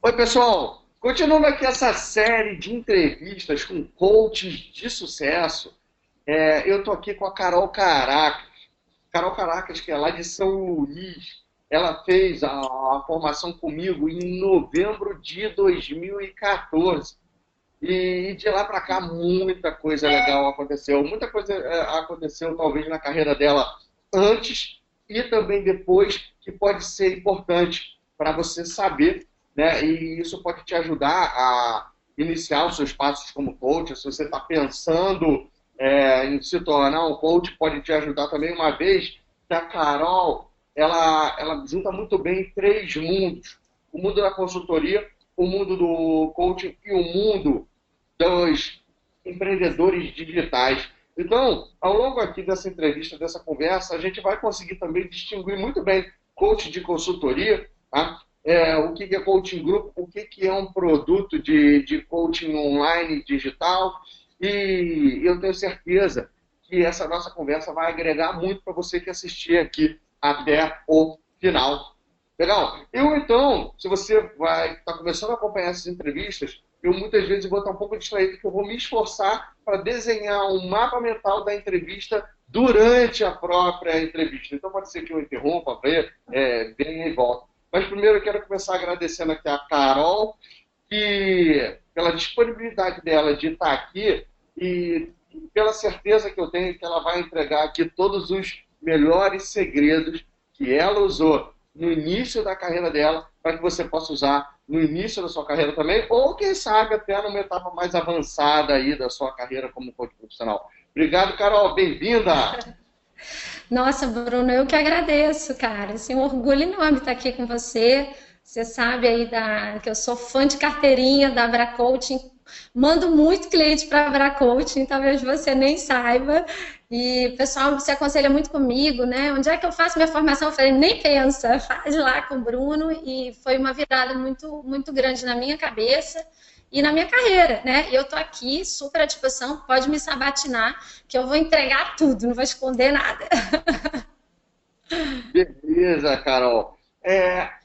Oi, pessoal! Continuando aqui essa série de entrevistas com coaches de sucesso, eu estou aqui com a Carol Caracas. Carol Caracas, que é lá de São Luís, ela fez a formação comigo em novembro de 2014. E de lá para cá, muita coisa legal aconteceu. Muita coisa aconteceu, talvez, na carreira dela antes e também depois, que pode ser importante para você saber, né? E isso pode te ajudar a iniciar os seus passos como coach. Se você está pensando em se tornar um coach, pode te ajudar também, uma vez que a Carol, ela junta muito bem três mundos: o mundo da consultoria, o mundo do coaching e o mundo dos empreendedores digitais. Então, ao longo aqui dessa entrevista, dessa conversa, a gente vai conseguir também distinguir muito bem coach de consultoria, tá? O que é coaching group, o que é um produto de coaching online digital, e eu tenho certeza que essa nossa conversa vai agregar muito para você que assistir aqui até o final. Legal? Então, se você vai estar começando a acompanhar essas entrevistas, eu muitas vezes vou estar um pouco distraído, porque eu vou me esforçar para desenhar um mapa mental da entrevista durante a própria entrevista. Então pode ser que eu interrompa, venha e volta. Mas primeiro eu quero começar agradecendo aqui a Carol, pela disponibilidade dela de estar aqui e pela certeza que eu tenho que ela vai entregar aqui todos os melhores segredos que ela usou no início da carreira dela, para que você possa usar no início da sua carreira também, ou quem sabe até numa etapa mais avançada aí da sua carreira como coach profissional. Obrigado, Carol, bem-vinda! Nossa, Bruno, eu que agradeço, cara. Assim, um orgulho enorme estar aqui com você. Você sabe aí que eu sou fã de carteirinha da Abra Coaching. Mando muito cliente para a Abra Coaching, talvez você nem saiba. E o pessoal se aconselha muito comigo, né? Onde é que eu faço minha formação? Eu falei, nem pensa, faz lá com o Bruno. E foi uma virada muito, muito grande na minha cabeça e na minha carreira, né? E eu tô aqui super à disposição, pode me sabatinar, que eu vou entregar tudo, não vou esconder nada. Beleza, Carol.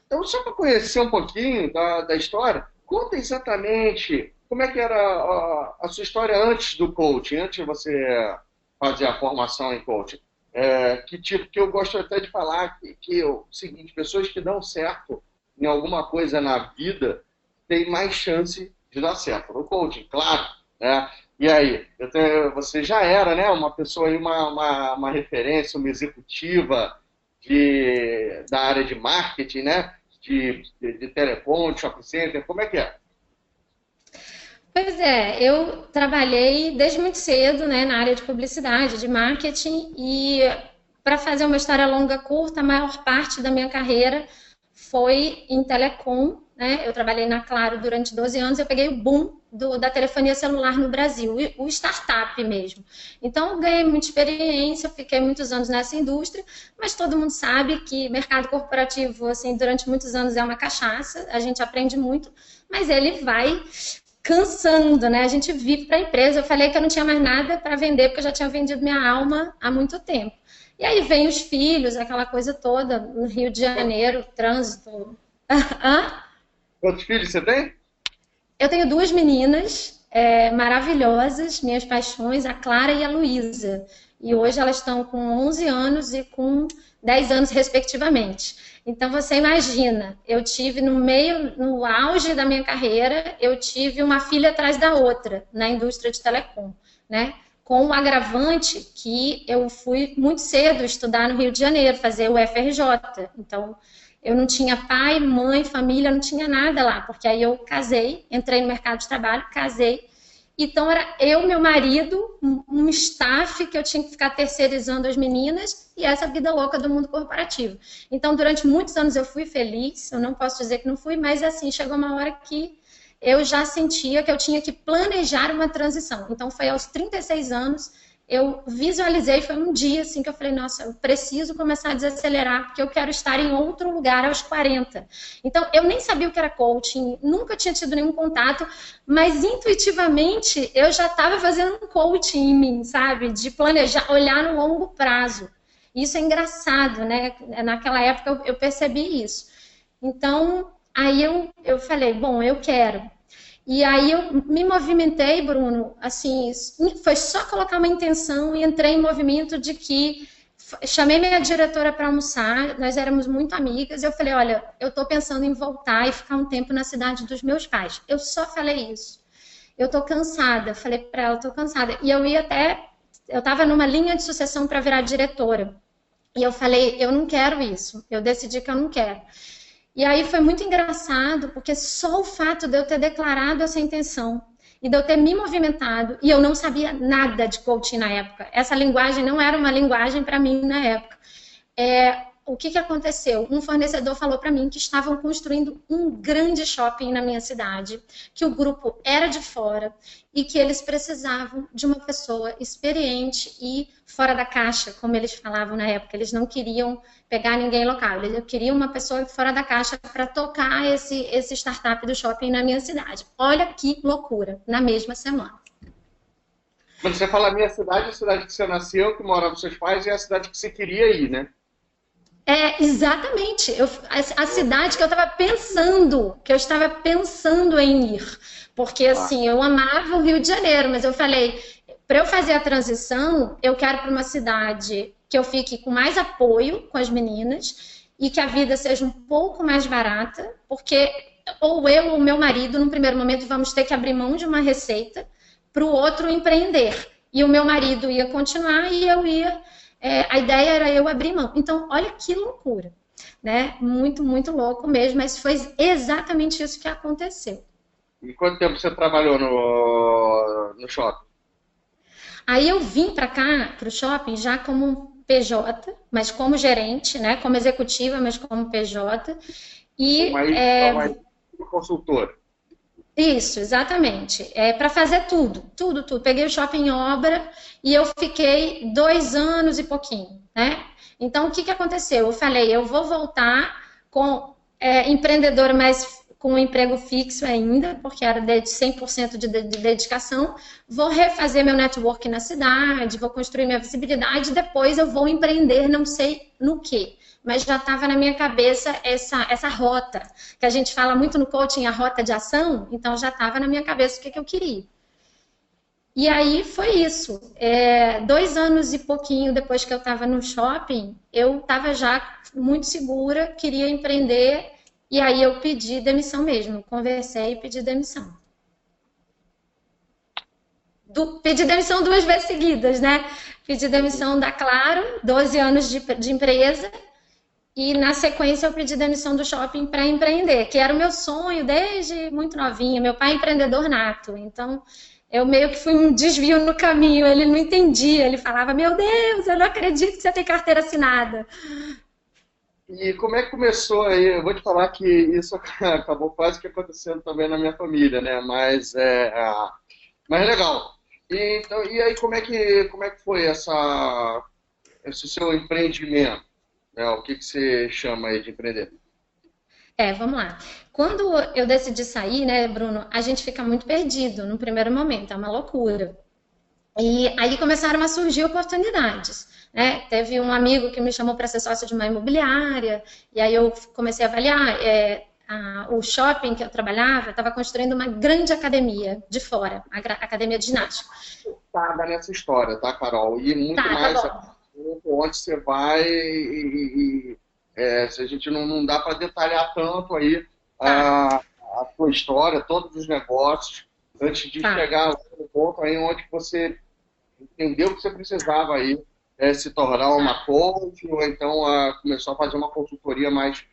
Então, só para conhecer um pouquinho da história, conta exatamente como é que era a sua história antes do coaching, antes de você fazer a formação em coaching. Que tipo, que eu gosto até de falar que é o seguinte: pessoas que dão certo em alguma coisa na vida têm mais chance de dar certo. No coaching, claro, né? E aí, você já era, né, uma pessoa aí, uma referência, uma executiva da área de marketing, né? De telecom, de shopping center, como é que é? Pois é, eu trabalhei desde muito cedo, né, na área de publicidade, de marketing, e para fazer uma história longa, curta, a maior parte da minha carreira foi em telecom, né? Eu trabalhei na Claro durante 12 anos, eu peguei o boom da telefonia celular no Brasil, o startup mesmo. Então, eu ganhei muita experiência, fiquei muitos anos nessa indústria, mas todo mundo sabe que mercado corporativo, assim, durante muitos anos é uma cachaça, a gente aprende muito, mas ele vai cansando, né? A gente vive para a empresa. Eu falei que eu não tinha mais nada para vender, porque eu já tinha vendido minha alma há muito tempo. E aí vem os filhos, aquela coisa toda, no Rio de Janeiro, trânsito. Hã? Quantos filhos você tem? Eu tenho duas meninas maravilhosas, minhas paixões, a Clara e a Luísa. E hoje elas estão com 11 anos e com 10 anos, respectivamente. Então você imagina, eu tive no auge da minha carreira, eu tive uma filha atrás da outra na indústria de telecom, né? Com o agravante que eu fui muito cedo estudar no Rio de Janeiro, fazer o FRJ. Então, eu não tinha pai, mãe, família, não tinha nada lá, porque aí eu casei, entrei no mercado de trabalho, casei. Então, era eu, meu marido, um staff que eu tinha que ficar terceirizando as meninas e essa vida louca do mundo corporativo. Então, durante muitos anos eu fui feliz, eu não posso dizer que não fui, mas assim, chegou uma hora que eu já sentia que eu tinha que planejar uma transição. Então, foi aos 36 anos, eu visualizei, foi um dia assim que eu falei, nossa, eu preciso começar a desacelerar, porque eu quero estar em outro lugar aos 40. Então, eu nem sabia o que era coaching, nunca tinha tido nenhum contato, mas intuitivamente eu já estava fazendo um coaching em mim, sabe? De planejar, olhar no longo prazo. Isso é engraçado, né? Naquela época eu percebi isso. Então, Aí eu falei, bom, eu quero. E aí eu me movimentei, Bruno, assim, foi só colocar uma intenção e entrei em movimento de que chamei minha diretora para almoçar, nós éramos muito amigas, e eu falei, olha, eu estou pensando em voltar e ficar um tempo na cidade dos meus pais. Eu só falei isso. Eu estou cansada, falei para ela, estou cansada. E eu estava numa linha de sucessão para virar diretora. E eu falei, eu não quero isso, eu decidi que eu não quero. E aí foi muito engraçado, porque só o fato de eu ter declarado essa intenção e de eu ter me movimentado, e eu não sabia nada de coaching na época. Essa linguagem não era uma linguagem para mim na época. O que aconteceu? Um fornecedor falou para mim que estavam construindo um grande shopping na minha cidade, que o grupo era de fora e que eles precisavam de uma pessoa experiente e fora da caixa, como eles falavam na época. Eles não queriam pegar ninguém local, eles queriam uma pessoa fora da caixa para tocar esse startup do shopping na minha cidade. Olha que loucura, na mesma semana. Quando você fala minha cidade, a cidade que você nasceu, que moravam com seus pais, e a cidade que você queria ir, né? Exatamente. A cidade que eu estava pensando em ir. Porque, assim, eu amava o Rio de Janeiro, mas eu falei, para eu fazer a transição, eu quero para uma cidade que eu fique com mais apoio com as meninas e que a vida seja um pouco mais barata, porque ou eu ou meu marido, num primeiro momento, vamos ter que abrir mão de uma receita para o outro empreender. E o meu marido ia continuar e eu ia... a ideia era eu abrir mão. Então, olha que loucura, né? Muito, muito louco mesmo, mas foi exatamente isso que aconteceu. E quanto tempo você trabalhou no shopping? Aí eu vim para cá, para o shopping, já como PJ, mas como gerente, né? Como executiva, mas como PJ. E uma consultora. Isso, exatamente. Para fazer tudo. Peguei o shopping em obra e eu fiquei 2 anos e pouquinho, né? Então, o que aconteceu? Eu falei, eu vou voltar com empreendedora, mas com um emprego fixo ainda, porque era de 100% de dedicação. Vou refazer meu network na cidade, vou construir minha visibilidade, depois eu vou empreender, não sei no quê. Mas já estava na minha cabeça essa rota, que a gente fala muito no coaching, a rota de ação, então já estava na minha cabeça o que eu queria. E aí foi isso. 2 anos e pouquinho depois que eu estava no shopping, eu estava já muito segura, queria empreender, e aí eu pedi demissão mesmo, conversei e pedi demissão. Pedi demissão 2 vezes seguidas, né? Pedi demissão da Claro, 12 anos de empresa, e na sequência eu pedi demissão do shopping para empreender, que era o meu sonho desde muito novinha. Meu pai é empreendedor nato, então eu meio que fui um desvio no caminho. Ele não entendia, ele falava, meu Deus, eu não acredito que você tem carteira assinada. E como é que começou aí? Eu vou te falar que isso acabou quase que acontecendo também na minha família, né? Mas legal. E aí como é que foi esse seu empreendimento? O que você chama aí de empreender? Vamos lá. Quando eu decidi sair, né, Bruno, a gente fica muito perdido no primeiro momento, é uma loucura. E aí começaram a surgir oportunidades, né? Teve um amigo que me chamou para ser sócio de uma imobiliária, e aí eu comecei a avaliar. O shopping que eu trabalhava estava construindo uma grande academia de fora, a academia de ginástica. Tá nessa história, tá, Carol? E muito mais onde você vai se a gente não dá para detalhar tanto aí a sua história, todos os negócios, antes de chegar no ponto aí onde você entendeu que você precisava aí se tornar uma coach, ou então começou a fazer uma consultoria mais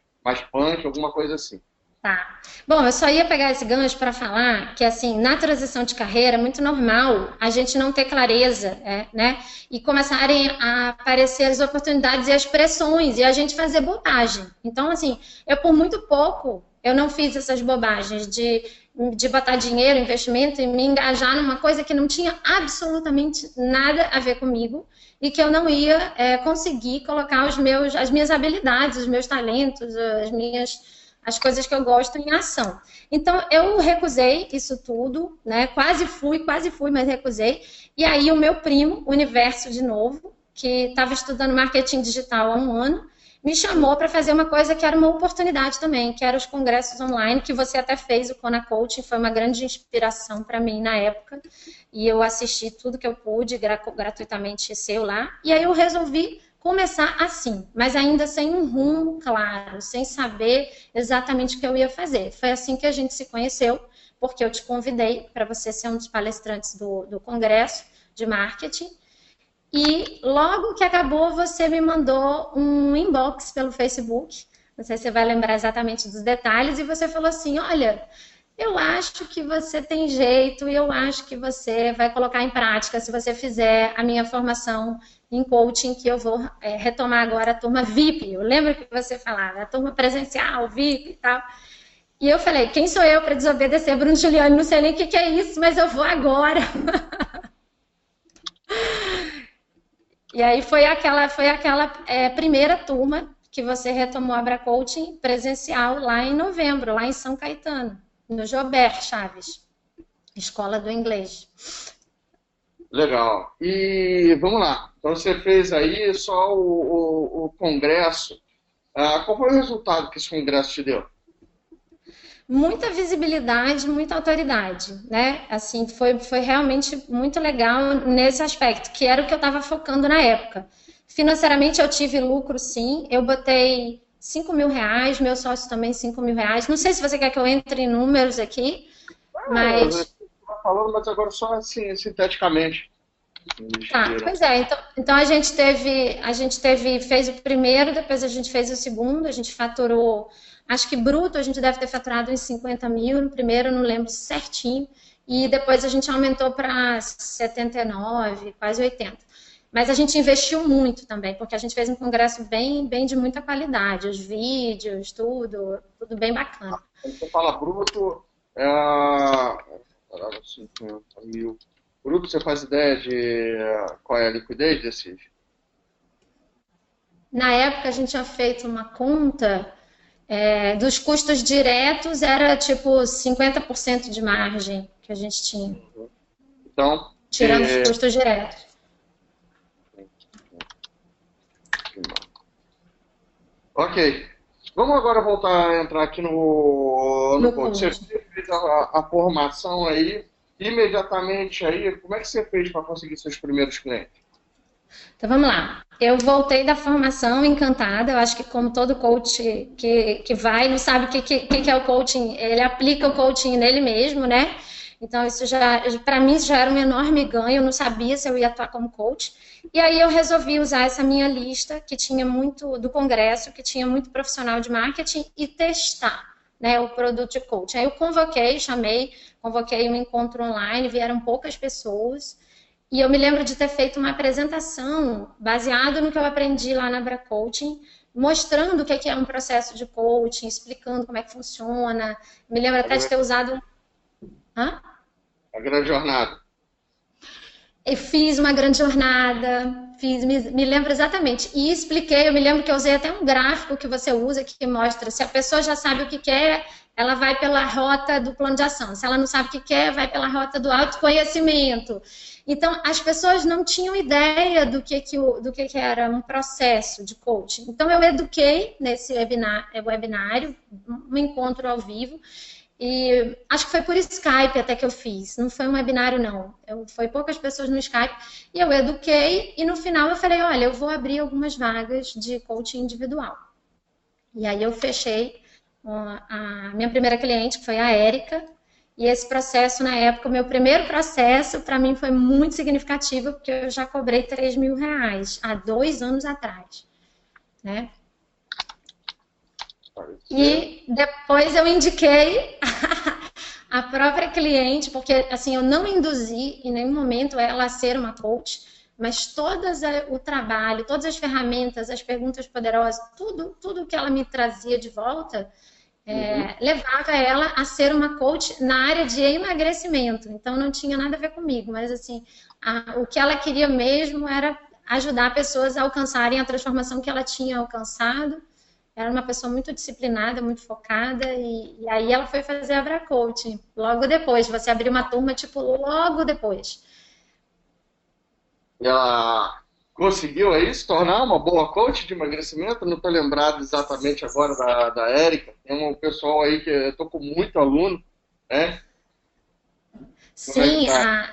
punk, alguma coisa assim. Tá. Bom, eu só ia pegar esse gancho para falar que, assim, na transição de carreira é muito normal a gente não ter clareza, né? E começarem a aparecer as oportunidades e as pressões e a gente fazer bobagem. Então, assim, eu por muito pouco, eu não fiz essas bobagens de botar dinheiro, investimento e me engajar numa coisa que não tinha absolutamente nada a ver comigo e que eu não ia conseguir colocar as minhas habilidades, os meus talentos, as coisas que eu gosto em ação. Então, eu recusei isso tudo, né? Quase fui, mas recusei. E aí, o meu primo, Universo de novo, que estava estudando marketing digital há 1 ano, me chamou para fazer uma coisa que era uma oportunidade também, que era os congressos online, que você até fez, o Kona Coaching, foi uma grande inspiração para mim na época, e eu assisti tudo que eu pude gratuitamente seu lá, e aí eu resolvi começar assim, mas ainda sem um rumo claro, sem saber exatamente o que eu ia fazer. Foi assim que a gente se conheceu, porque eu te convidei para você ser um dos palestrantes do congresso de marketing, e logo que acabou, você me mandou um inbox pelo Facebook, não sei se você vai lembrar exatamente dos detalhes, e você falou assim, olha, eu acho que você tem jeito e eu acho que você vai colocar em prática se você fizer a minha formação em coaching, que eu vou retomar agora a turma VIP. Eu lembro que você falava, a turma presencial, VIP e tal. E eu falei, quem sou eu para desobedecer, Bruno Giuliani? Não sei nem o que é isso, mas eu vou agora. E aí foi aquela primeira turma que você retomou a Abra Coaching presencial lá em novembro, lá em São Caetano, no Jober Chaves, Escola do Inglês. Legal. E vamos lá. Então você fez aí só o congresso. Qual foi o resultado que esse congresso te deu? Muita visibilidade, muita autoridade, né? Assim, foi realmente muito legal nesse aspecto, que era o que eu estava focando na época. Financeiramente eu tive lucro, sim. Eu botei R$ 5.000, meu sócio também R$ 5.000. Não sei se você quer que eu entre em números aqui, mas... Eu estava falando, mas agora só assim, sinteticamente. Tá, pois é, então a gente fez o primeiro, depois a gente fez o segundo, a gente faturou, acho que bruto a gente deve ter faturado uns 50 mil no primeiro, eu não lembro certinho, e depois a gente aumentou para 79, quase 80. Mas a gente investiu muito também, porque a gente fez um congresso bem de muita qualidade, os vídeos, tudo bem bacana. Quando você fala bruto, 50 mil. Bruto, você faz ideia de qual é a liquidez desses? Na época a gente tinha feito uma conta dos custos diretos, era tipo 50% de margem que a gente tinha, Então, tirando os custos diretos. Ok. Vamos agora voltar a entrar aqui no ponto. Você fez a formação aí, imediatamente aí, como é que você fez para conseguir seus primeiros clientes? Então vamos lá. Eu voltei da formação encantada. Eu acho que como todo coach que vai, não sabe o que é o coaching, ele aplica o coaching nele mesmo, né? Então isso para mim, já era um enorme ganho. Eu não sabia se eu ia atuar como coach. E aí eu resolvi usar essa minha lista, que tinha muito do congresso, que tinha muito profissional de marketing, e testar, né, o produto de coaching. Aí eu convoquei um encontro online, vieram poucas pessoas. E eu me lembro de ter feito uma apresentação baseada no que eu aprendi lá na Abra Coaching, mostrando o que é um processo de coaching, explicando como é que funciona. Me lembro até de ter usado... Hã? A grande jornada. Eu fiz uma grande jornada, me lembro exatamente. E expliquei, eu me lembro que eu usei até um gráfico que você usa, que mostra se a pessoa já sabe o que quer, ela vai pela rota do plano de ação. Se ela não sabe o que quer, vai pela rota do autoconhecimento. Então, as pessoas não tinham ideia do que era um processo de coaching. Então, eu eduquei nesse webinário, um encontro ao vivo, e acho que foi por Skype até que eu fiz, não foi um webinário não, foi poucas pessoas no Skype, e eu eduquei, e no final eu falei, olha, eu vou abrir algumas vagas de coaching individual. E aí eu fechei a minha primeira cliente, que foi a Érica, e esse processo, na época, o meu primeiro processo, para mim foi muito significativo, porque eu já cobrei R$ 3.000, há 2 anos atrás, né? E depois eu indiquei a própria cliente, porque assim, eu não induzi em nenhum momento ela a ser uma coach, mas todo o trabalho, todas as ferramentas, as perguntas poderosas, tudo que ela me trazia de volta, levava ela a ser uma coach na área de emagrecimento. Então não tinha nada a ver comigo, mas assim, o que ela queria mesmo era ajudar pessoas a alcançarem a transformação que ela tinha alcançado. Era uma pessoa muito disciplinada, muito focada, e aí ela foi fazer a Abra Coaching. Logo depois, você abriu uma turma, tipo, logo depois. Ela Conseguiu aí se tornar uma boa coach de emagrecimento? Não estou lembrado exatamente agora da Érica. Tem um pessoal aí que eu estou com muito aluno, né? Como é que Sim, tá?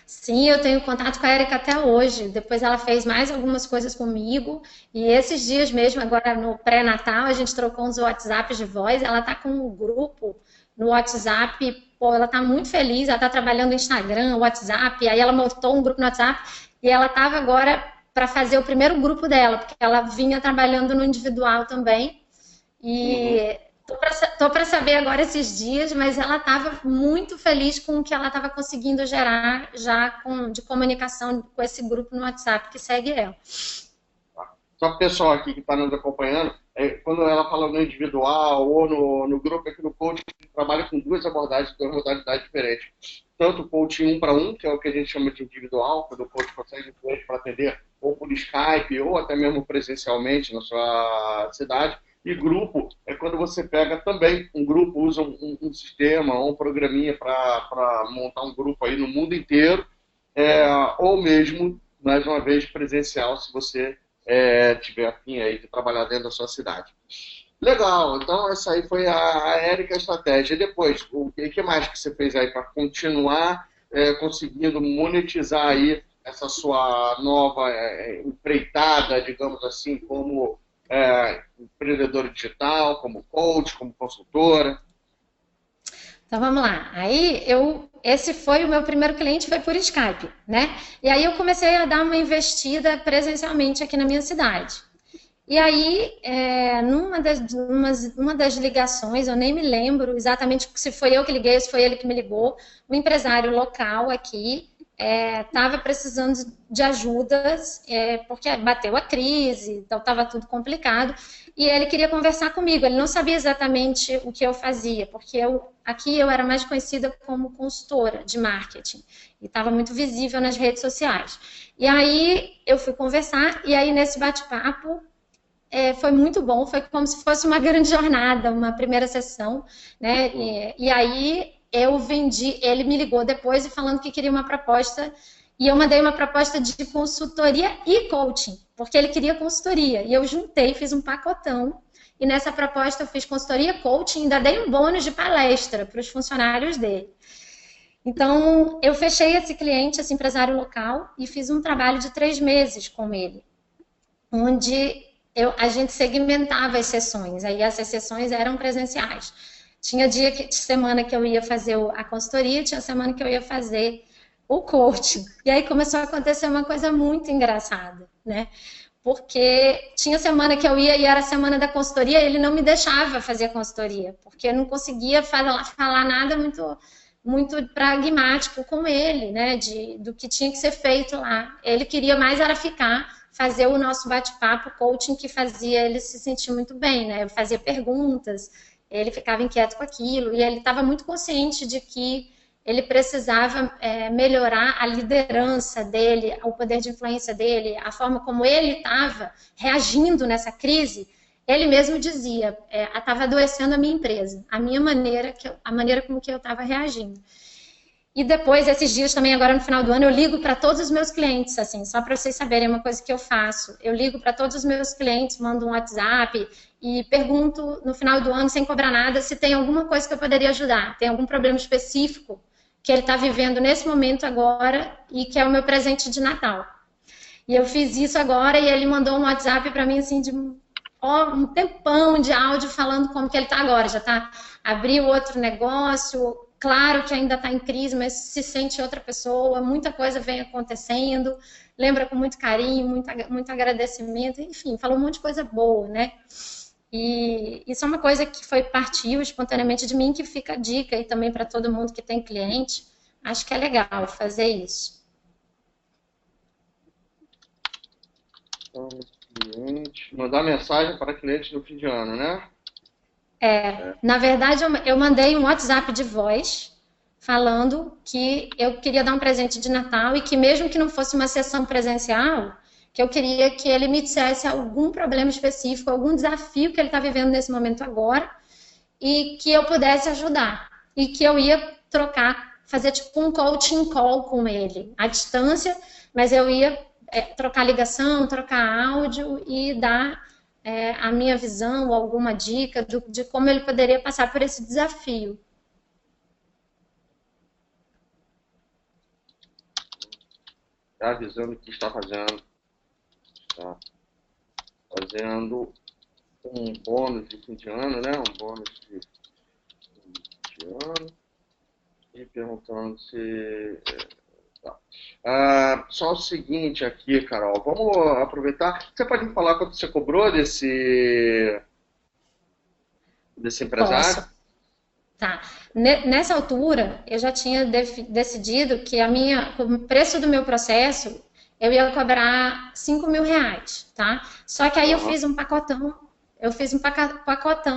sim, eu tenho contato com a Erika até hoje. Depois ela fez mais algumas coisas comigo. E esses dias mesmo, agora no pré-natal, a gente trocou uns WhatsApps de voz. Ela tá com um grupo no WhatsApp. Pô, ela tá muito feliz. Ela tá trabalhando no Instagram, WhatsApp. Aí ela montou um grupo no WhatsApp. E ela tava agora para fazer o primeiro grupo dela, porque ela vinha trabalhando no individual também. Uhum. E tô para saber agora esses dias, mas ela estava muito feliz com o que ela estava conseguindo gerar já de comunicação com esse grupo no WhatsApp que segue ela. Só para o pessoal aqui que está nos acompanhando, quando ela fala no individual ou no grupo aqui no coaching, a gente trabalha com duas abordagens, duas modalidades diferentes. Tanto o coaching um para um, que é o que a gente chama de individual, quando o coach consegue para atender ou por Skype ou até mesmo presencialmente na sua cidade. E grupo é quando você pega também um grupo, usa um sistema ou um programinha para montar um grupo aí no mundo inteiro, ou mesmo, mais uma vez, presencial, se você tiver afim aí de trabalhar dentro da sua cidade. Legal, então essa aí foi a Érica Estratégia. E depois, o que mais que você fez aí para continuar conseguindo monetizar aí essa sua nova empreitada, digamos assim, como empreendedora digital, como coach, como consultora? Então vamos lá. Esse foi o meu primeiro cliente, foi por Skype, né? E aí eu comecei a dar uma investida presencialmente aqui na minha cidade. E aí, numa das ligações, eu nem me lembro exatamente se foi eu que liguei ou se foi ele que me ligou, um empresário local aqui estava precisando de ajudas, porque bateu a crise, então estava tudo complicado, e ele queria conversar comigo. Ele não sabia exatamente o que eu fazia, porque aqui eu era mais conhecida como consultora de marketing, e estava muito visível nas redes sociais. E aí eu fui conversar, e aí nesse bate-papo, foi muito bom, foi como se fosse uma grande jornada, uma primeira sessão, né? E aí eu vendi, ele me ligou depois e falando que queria uma proposta, e eu mandei uma proposta de consultoria e coaching, porque ele queria consultoria, e eu juntei, fiz um pacotão, e nessa proposta eu fiz consultoria e coaching, ainda dei um bônus de palestra para os funcionários dele. Então, eu fechei esse cliente, esse empresário local, e fiz um trabalho de 3 meses com ele, onde a gente segmentava as sessões, aí essas sessões eram presenciais. Tinha de semana que eu ia fazer a consultoria, tinha semana que eu ia fazer o coaching. E aí começou a acontecer uma coisa muito engraçada, né? Porque tinha semana que eu ia e era a semana da consultoria, ele não me deixava fazer a consultoria, porque eu não conseguia falar nada muito pragmático com ele, né? Do que tinha que ser feito lá. Ele queria mais era fazer o nosso bate-papo, coaching, que fazia ele se sentir muito bem, né? Eu fazia perguntas, ele ficava inquieto com aquilo, e ele estava muito consciente de que ele precisava melhorar a liderança dele, o poder de influência dele, a forma como ele estava reagindo nessa crise. Ele mesmo dizia, estava adoecendo a minha empresa, a maneira como que eu estava reagindo. E depois, esses dias também, agora no final do ano, eu ligo para todos os meus clientes, assim, só para vocês saberem uma coisa que eu faço. Eu ligo para todos os meus clientes, mando um WhatsApp e pergunto no final do ano, sem cobrar nada, se tem alguma coisa que eu poderia ajudar, tem algum problema específico que ele está vivendo nesse momento agora e que é o meu presente de Natal. E eu fiz isso agora e ele mandou um WhatsApp para mim, assim, de um tempão de áudio falando como que ele está agora. Já está, abriu outro negócio, claro que ainda está em crise, mas se sente outra pessoa, muita coisa vem acontecendo, lembra com muito carinho, muito agradecimento, enfim, falou um monte de coisa boa, né? E isso é uma coisa que partiu espontaneamente de mim, que fica a dica aí também para todo mundo que tem cliente. Acho que é legal fazer isso. Mandar mensagem para clientes no fim de ano, né? Na verdade, eu mandei um WhatsApp de voz falando que eu queria dar um presente de Natal e que mesmo que não fosse uma sessão presencial, que eu queria que ele me dissesse algum problema específico, algum desafio que ele está vivendo nesse momento agora e que eu pudesse ajudar. E que eu ia fazer tipo um coaching call com ele, à distância, mas eu ia trocar ligação, trocar áudio e dar a minha visão ou alguma dica de como ele poderia passar por esse desafio. Está avisando que está fazendo. Está fazendo um bônus de fim de ano, né? Um bônus de fim de ano. E perguntando se... só o seguinte aqui, Carol. Vamos aproveitar. Você pode me falar quanto você cobrou desse empresário? Posso. Tá. Nessa altura, eu já tinha decidido que o preço do meu processo, eu ia cobrar R$ 5.000, tá? Só que aí eu fiz um pacotão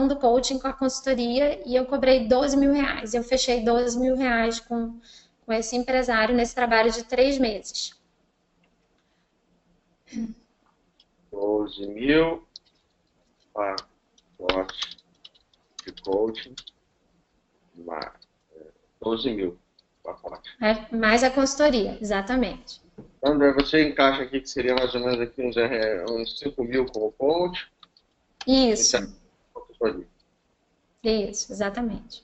do coaching com a consultoria e eu cobrei R$ 12.000. Eu fechei R$ 12.000 com esse empresário nesse trabalho de 3 meses. 12 mil, pacote de coaching, 12 mil, pacote. Mais a consultoria, exatamente. André, você encaixa aqui que seria mais ou menos aqui uns 5 mil como coach? Isso. Isso, exatamente.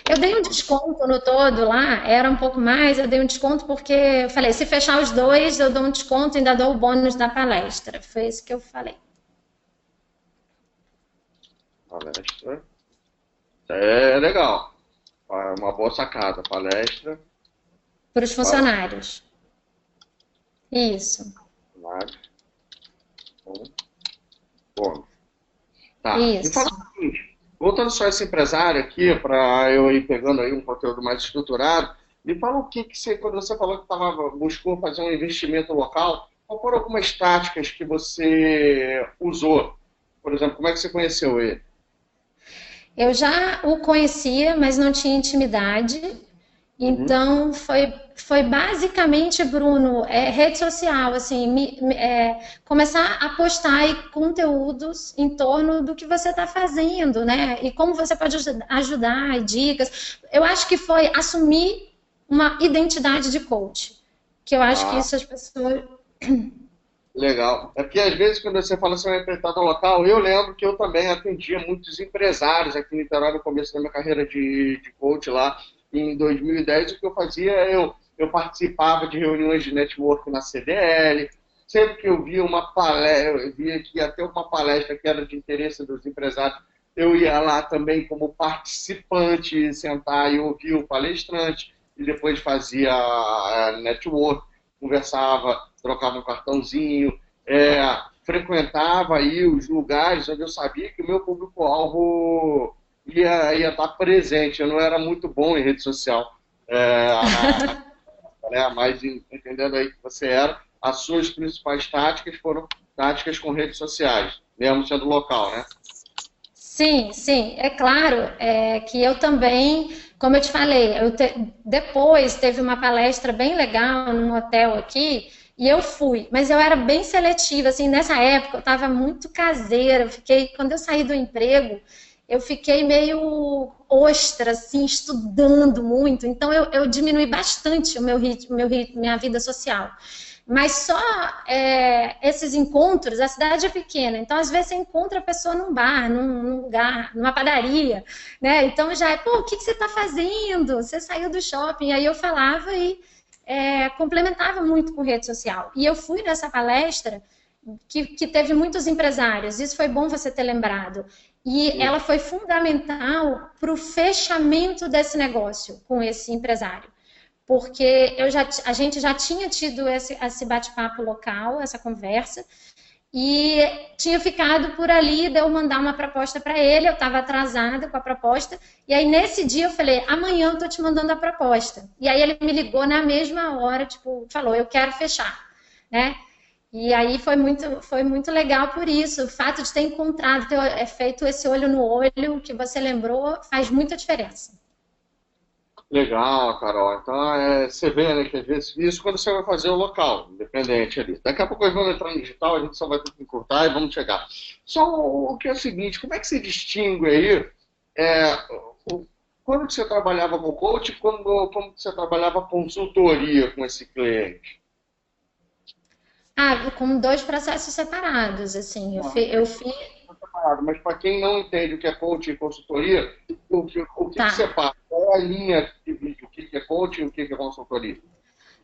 Eu dei um desconto no todo lá, era um pouco mais, eu dei um desconto porque eu falei, se fechar os dois, eu dou um desconto e ainda dou o bônus da palestra. Foi isso que eu falei. Palestra. É legal. É uma boa sacada. Palestra. Para os funcionários. Isso. Bom. Tá. Isso. Me fala o seguinte, voltando só a esse empresário aqui, para eu ir pegando aí um conteúdo mais estruturado, me fala o que você, quando você falou que buscou fazer um investimento local, qual foram algumas táticas que você usou? Por exemplo, como é que você conheceu ele? Eu já o conhecia, mas não tinha intimidade. Então, foi basicamente, Bruno, rede social, assim, começar a postar aí conteúdos em torno do que você está fazendo, né? E como você pode ajudar, e dicas. Eu acho que foi assumir uma identidade de coach, que eu acho que isso as pessoas... Legal. É porque às vezes quando você fala assim, uma empreitada local, eu lembro que eu também atendia muitos empresários aqui em Niterói no começo da minha carreira de coach lá. Em 2010, o que eu fazia, eu participava de reuniões de network na CDL. Sempre que eu via uma palestra, eu via que ia ter uma palestra que era de interesse dos empresários, eu ia lá também como participante, sentar e ouvir o palestrante, e depois fazia network, conversava, trocava um cartãozinho, frequentava aí os lugares onde eu sabia que o meu público-alvo ia estar presente. Eu não era muito bom em rede social, mas entendendo aí que você era, as suas principais táticas foram táticas com redes sociais, mesmo sendo local, né? Sim, sim, é claro que eu também, como eu te falei, depois teve uma palestra bem legal num hotel aqui, e eu fui, mas eu era bem seletiva, assim, nessa época eu estava muito caseira, quando eu saí do emprego, eu fiquei meio ostra, assim, estudando muito, então eu diminui bastante o meu ritmo, minha vida social. Mas só esses encontros, a cidade é pequena, então às vezes você encontra a pessoa num bar, num lugar, numa padaria, né? Então já o que você está fazendo? Você saiu do shopping, aí eu falava e complementava muito com rede social. E eu fui nessa palestra que teve muitos empresários, isso foi bom você ter lembrado. E ela foi fundamental para o fechamento desse negócio com esse empresário. Porque a gente já tinha tido esse bate-papo local, essa conversa, e tinha ficado por ali de eu mandar uma proposta para ele, eu estava atrasada com a proposta, e aí nesse dia eu falei, amanhã eu estou te mandando a proposta. E aí ele me ligou na mesma hora, tipo, falou, eu quero fechar, né? E aí foi muito legal por isso, o fato de ter encontrado, ter feito esse olho no olho, que você lembrou, faz muita diferença. Legal, Carol. Então, você vê, né, que às vezes isso quando você vai fazer o local, independente ali. Daqui a pouco nós vamos entrar no digital, a gente só vai ter que encurtar e vamos chegar. Só o que é o seguinte, como é que se distingue aí quando que você trabalhava com coach e como que você trabalhava consultoria com esse cliente? Ah, com dois processos separados, assim, eu fiz, Mas para quem não entende o que é coaching e consultoria, o que tá. separa? Qual é a linha de vídeo? O que é coaching e o que é consultoria?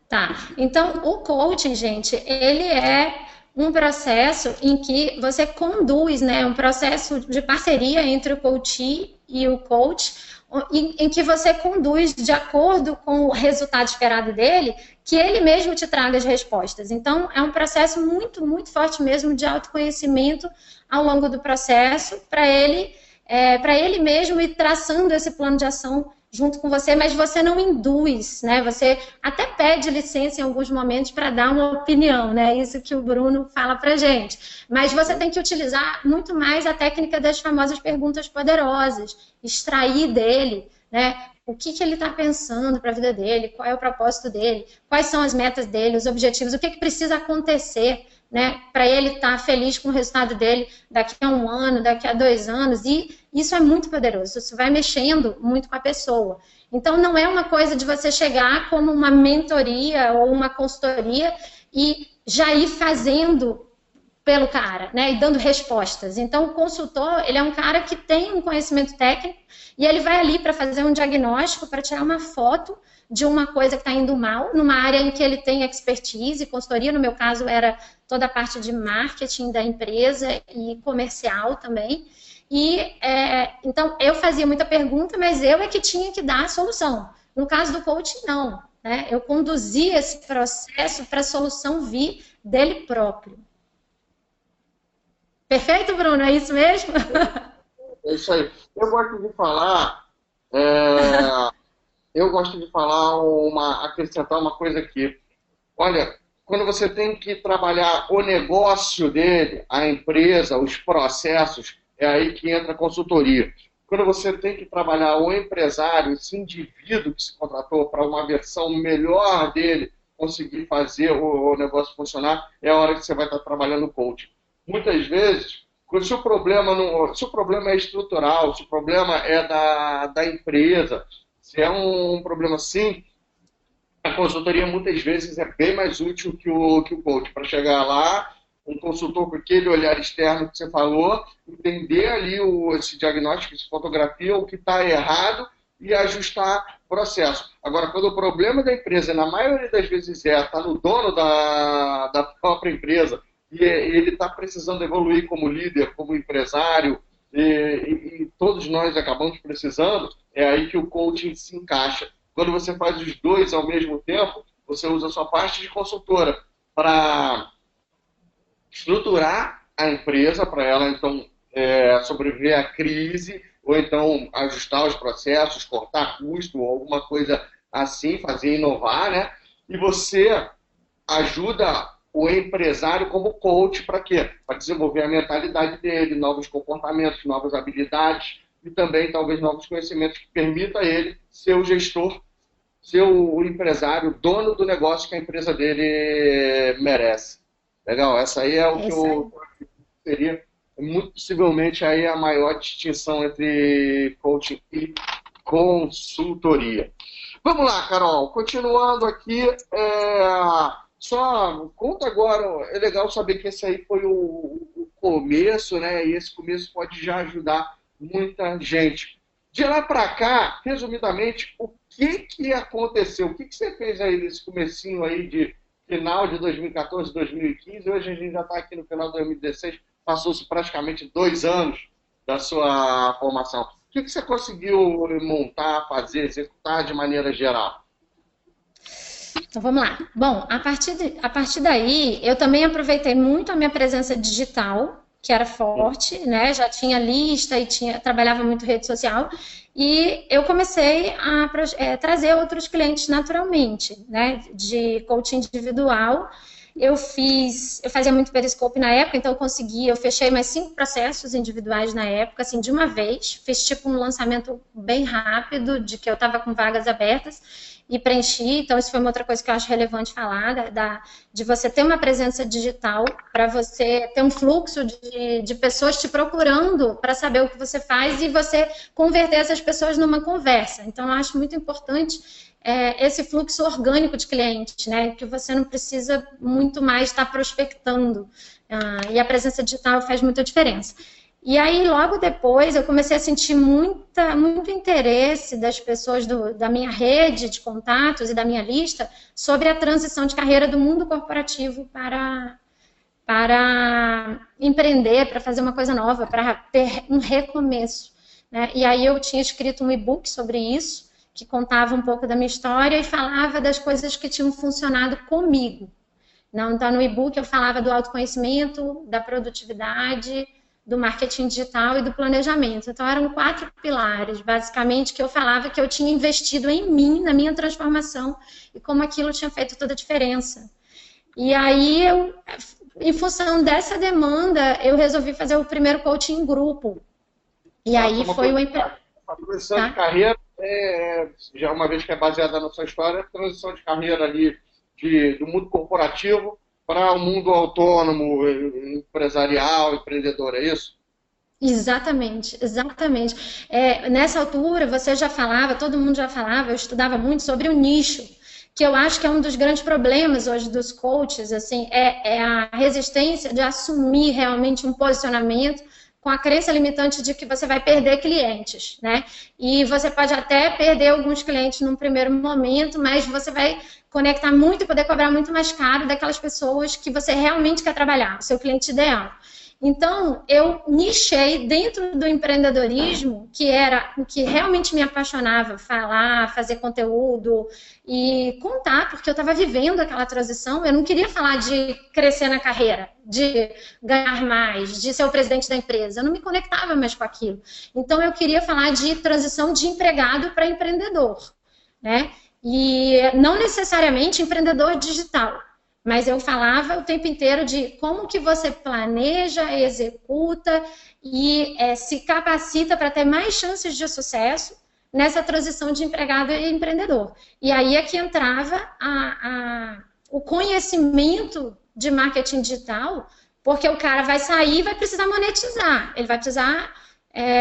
Tá. Então, o coaching, gente, ele é um processo em que você conduz, né, um processo de parceria entre o coach e o coach, em que você conduz de acordo com o resultado esperado dele, que ele mesmo te traga as respostas. Então, é um processo muito, muito forte mesmo de autoconhecimento ao longo do processo, para ele mesmo ir traçando esse plano de ação junto com você, mas você não induz, né? Você até pede licença em alguns momentos para dar uma opinião, né? Isso que o Bruno fala para gente. Mas você tem que utilizar muito mais a técnica das famosas perguntas poderosas, extrair dele, né? O que ele está pensando para a vida dele, qual é o propósito dele, quais são as metas dele, os objetivos, o que precisa acontecer, né, para ele estar feliz com o resultado dele daqui a 1 ano, daqui a 2 anos, e isso é muito poderoso, isso vai mexendo muito com a pessoa. Então, não é uma coisa de você chegar como uma mentoria ou uma consultoria e já ir fazendo pelo cara, né, e dando respostas. Então, o consultor, ele é um cara que tem um conhecimento técnico e ele vai ali para fazer um diagnóstico, para tirar uma foto de uma coisa que está indo mal, numa área em que ele tem expertise, consultoria, no meu caso era toda a parte de marketing da empresa e comercial também. E, então, eu fazia muita pergunta, mas eu é que tinha que dar a solução. No caso do coaching, não, né? Eu conduzia esse processo para a solução vir dele próprio. Perfeito, Bruno? É isso mesmo? É isso aí. É, eu gosto de falar acrescentar uma coisa aqui. Olha, quando você tem que trabalhar o negócio dele, a empresa, os processos, é aí que entra a consultoria. Quando você tem que trabalhar o empresário, esse indivíduo que se contratou para uma versão melhor dele conseguir fazer o negócio funcionar, é a hora que você vai estar trabalhando o coaching. Muitas vezes, se o problema, não, se o problema é estrutural, se o problema é da empresa, se é um problema assim, a consultoria muitas vezes é bem mais útil que o coach, para chegar lá, um consultor com aquele olhar externo que você falou, entender ali esse diagnóstico, essa fotografia, o que está errado e ajustar o processo. Agora, quando o problema da empresa, na maioria das vezes está no dono da própria empresa, e ele está precisando evoluir como líder, como empresário, e todos nós acabamos precisando, é aí que o coaching se encaixa. Quando você faz os dois ao mesmo tempo, você usa a sua parte de consultora para estruturar a empresa, para ela, então, sobreviver à crise, ou então ajustar os processos, cortar custo, ou alguma coisa assim, fazer inovar, né? E você ajuda o empresário como coach para quê? Para desenvolver a mentalidade dele, novos comportamentos, novas habilidades e também talvez novos conhecimentos que permita ele ser o gestor, ser o empresário, dono do negócio que a empresa dele merece. Legal, essa aí é o que eu seria muito possivelmente aí a maior distinção entre coaching e consultoria. Vamos lá, Carol, continuando aqui, só conta agora, é legal saber que esse aí foi o começo, né? E esse começo pode já ajudar muita gente. De lá para cá, resumidamente, o que aconteceu? O que você fez aí nesse comecinho aí de final de 2014, 2015? Hoje a gente já está aqui no final de 2016, passou-se praticamente 2 anos da sua formação. O que você conseguiu montar, fazer, executar de maneira geral? Então vamos lá. Bom, a partir daí, eu também aproveitei muito a minha presença digital, que era forte, né? Já tinha lista e trabalhava muito rede social. E eu comecei a trazer outros clientes naturalmente, né? De coaching individual. eu fazia muito Periscope na época, então eu fechei mais 5 processos individuais na época, assim, de uma vez, fiz tipo um lançamento bem rápido, de que eu estava com vagas abertas, e preenchi. Então isso foi uma outra coisa que eu acho relevante falar, de você ter uma presença digital, para você ter um fluxo de pessoas te procurando para saber o que você faz, e você converter essas pessoas numa conversa. Então eu acho muito importante esse fluxo orgânico de clientes, né? Que você não precisa muito mais estar prospectando. E a presença digital faz muita diferença. E aí, logo depois, eu comecei a sentir muito interesse das pessoas da minha rede de contatos e da minha lista sobre a transição de carreira do mundo corporativo para empreender, para fazer uma coisa nova, para ter um recomeço, né? E aí eu tinha escrito um e-book sobre isso, que contava um pouco da minha história e falava das coisas que tinham funcionado comigo. Então, no e-book eu falava do autoconhecimento, da produtividade, do marketing digital e do planejamento. Então, eram 4 pilares, basicamente, que eu falava que eu tinha investido em mim, na minha transformação, e como aquilo tinha feito toda a diferença. E aí, em função dessa demanda, eu resolvi fazer o primeiro coaching em grupo. E aí foi o... A transição de carreira, já uma vez que é baseada na sua história, transição de carreira ali do mundo corporativo para o mundo autônomo, empresarial, empreendedor, é isso? Exatamente, exatamente. Nessa altura, você já falava, todo mundo já falava, eu estudava muito sobre o nicho, que eu acho que é um dos grandes problemas hoje dos coaches, assim, é a resistência de assumir realmente um posicionamento com a crença limitante de que você vai perder clientes, né? E você pode até perder alguns clientes num primeiro momento, mas você vai conectar muito e poder cobrar muito mais caro daquelas pessoas que você realmente quer trabalhar, o seu cliente ideal. Então, eu nichei dentro do empreendedorismo, que era o que realmente me apaixonava, falar, fazer conteúdo e contar, porque eu estava vivendo aquela transição. Eu não queria falar de crescer na carreira, de ganhar mais, de ser o presidente da empresa. Eu não me conectava mais com aquilo. Então, eu queria falar de transição de empregado para empreendedor, né? E não necessariamente empreendedor digital. Mas eu falava o tempo inteiro de como que você planeja, executa e se capacita para ter mais chances de sucesso nessa transição de empregado e empreendedor. E aí é que entrava o conhecimento de marketing digital, porque o cara vai sair e vai precisar monetizar. Ele vai precisar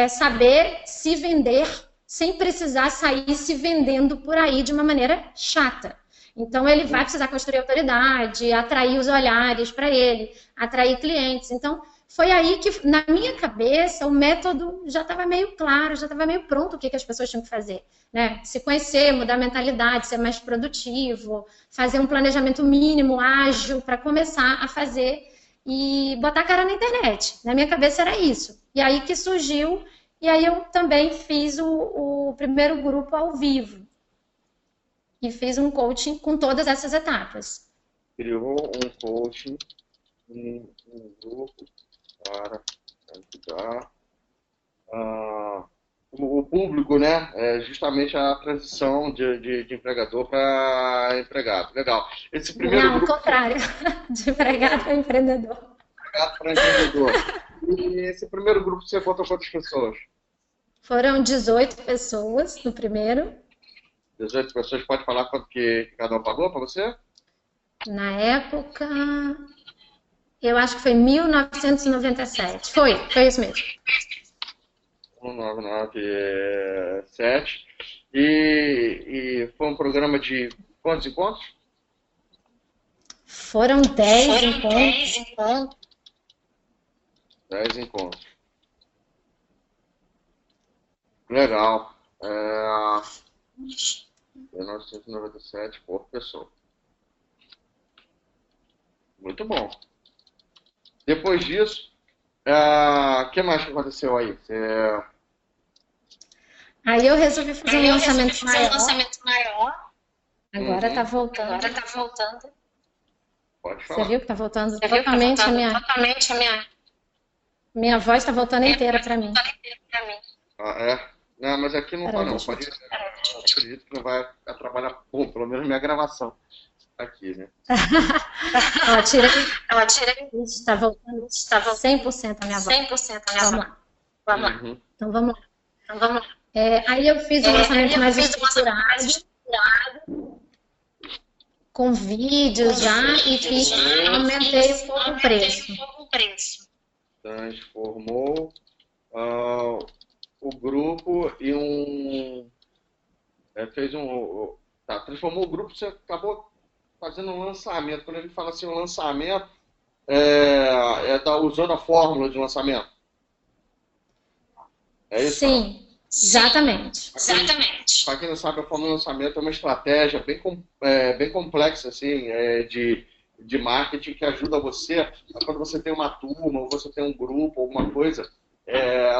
saber se vender sem precisar sair se vendendo por aí de uma maneira chata. Então, ele vai precisar construir autoridade, atrair os olhares para ele, atrair clientes. Então, foi aí que, na minha cabeça, o método já estava meio claro, já estava meio pronto o que as pessoas tinham que fazer, né? Se conhecer, mudar a mentalidade, ser mais produtivo, fazer um planejamento mínimo, ágil, para começar a fazer e botar a cara na internet. Na minha cabeça era isso. E aí que surgiu, e aí eu também fiz o primeiro grupo ao vivo. E fiz um coaching com todas essas etapas. Criou um coaching, um grupo para ajudar o público, né? Justamente a transição de empregador para empregado. Legal. Esse primeiro Não, grupo... ao contrário. De empregado para empreendedor. Empregado para empreendedor. E esse primeiro grupo você botou quantas pessoas? Foram 18 pessoas no primeiro. 18 pessoas, pode falar quanto que cada um pagou para você? Na época, eu acho que foi 1.997. Foi isso mesmo. 1.997. E foi um programa de quantos encontros? Foram 10 encontros. 10 encontros. Legal. 1997 por pessoa. Muito bom. Depois disso, o que mais aconteceu aí? Aí eu resolvi fazer um lançamento maior. Agora está voltando. Pode falar. Você viu que está voltando totalmente a minha voz está voltando inteira para mim. Não, mas aqui não está não. Pode ir. Acredito que não vai atrapalhar, pelo menos minha gravação. aqui, né? Ó, tirei. Está voltando 100% a minha voz. 100% a minha voz. Vamos lá. Uhum. Então vamos lá. Aí eu fiz um lançamento mais estruturado, com vídeos já, e aumentei um pouco o preço. Transformou o grupo em transformou o grupo, você acabou fazendo um lançamento. Quando a gente fala assim, um lançamento, usando a fórmula de lançamento. É isso? Sim, exatamente. Para quem não sabe, a fórmula de lançamento é uma estratégia bem complexa assim, de marketing que ajuda você, quando você tem uma turma, ou você tem um grupo, alguma coisa,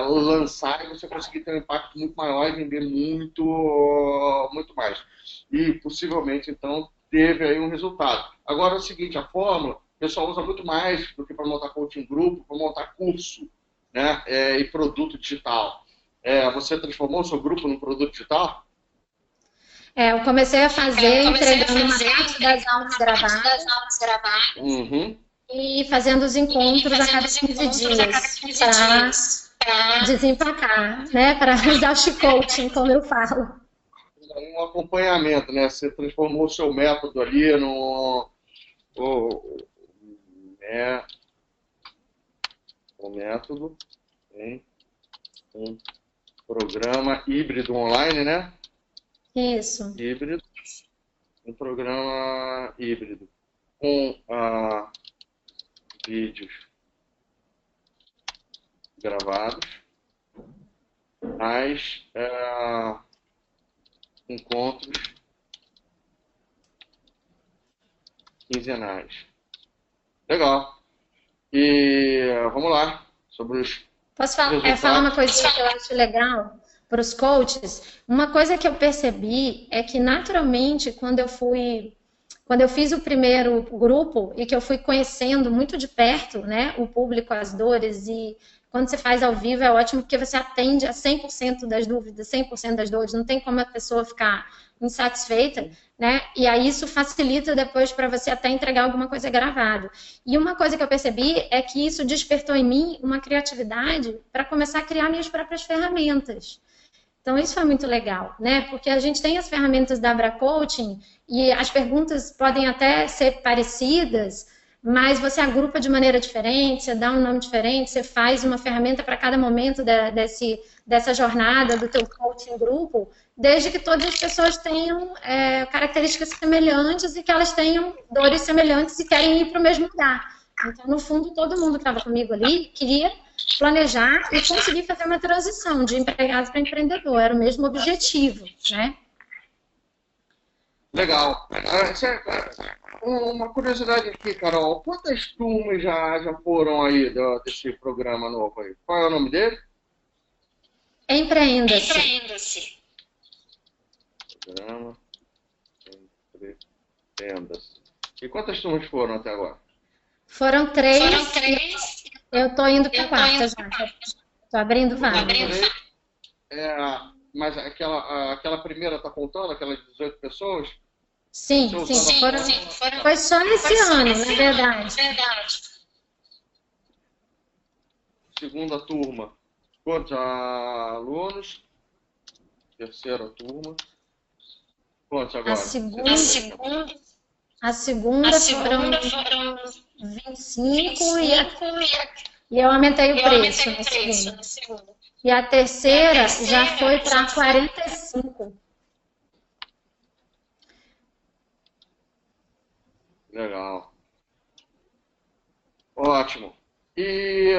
lançar e você conseguir ter um impacto muito maior e vender muito, muito mais. E possivelmente, então, teve aí um resultado. Agora é o seguinte, a fórmula, o pessoal usa muito mais do que para montar coaching grupo, para montar curso, né, e produto digital. Você transformou o seu grupo num produto digital? Eu comecei a fazer entregando uma parte das aulas gravadas. Uhum. E fazendo os encontros a cada 15 dias para desempacar, né? Para usar o coaching, como eu falo. Um acompanhamento, né? Você transformou o seu método ali o método em um programa híbrido online, né? Isso. Híbrido. Um programa híbrido com vídeos gravados, mais encontros quinzenais. Legal. E vamos lá, sobre os Posso falar uma coisa que eu acho legal para os coaches? Uma coisa que eu percebi é que, naturalmente, quando eu fiz o primeiro grupo e que eu fui conhecendo muito de perto, né, o público, as dores, e quando você faz ao vivo é ótimo porque você atende a 100% das dúvidas, 100% das dores, não tem como a pessoa ficar insatisfeita, né, e aí isso facilita depois para você até entregar alguma coisa gravada. E uma coisa que eu percebi é que isso despertou em mim uma criatividade para começar a criar minhas próprias ferramentas. Então, isso foi muito legal, né? Porque a gente tem as ferramentas da Abra Coaching e as perguntas podem até ser parecidas, mas você agrupa de maneira diferente, você dá um nome diferente, você faz uma ferramenta para cada momento dessa jornada do teu coaching grupo, desde que todas as pessoas tenham características semelhantes e que elas tenham dores semelhantes e querem ir para o mesmo lugar. Então, no fundo, todo mundo que estava comigo ali queria planejar e conseguir fazer uma transição de empregado para empreendedor. Era o mesmo objetivo, né? Legal. Uma curiosidade aqui, Carol. Quantas turmas já foram aí desse programa novo aí? Qual é o nome dele? Empreenda-se. Programa Empreenda-se. E quantas turmas foram até agora? Foram 3. Eu estou indo para a quarta já. Estou abrindo vagas. Mas aquela primeira está contando, aquelas 18 pessoas? Sim. Foi só esse ano, na verdade. Segunda turma, quantos alunos? Terceira turma, quantos agora? A segunda foram 25 e eu aumentei o preço na segunda. E a terceira já foi para 45. Legal. Ótimo. E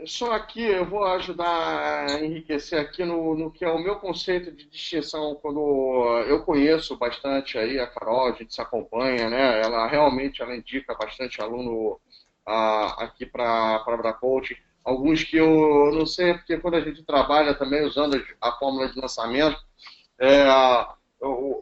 só aqui eu vou ajudar a enriquecer aqui no que é o meu conceito de distinção, quando eu conheço bastante aí a Carol, a gente se acompanha, né? Ela indica bastante aluno aqui para a Abra Coaching. Alguns que eu não sei, porque quando a gente trabalha também usando a fórmula de lançamento,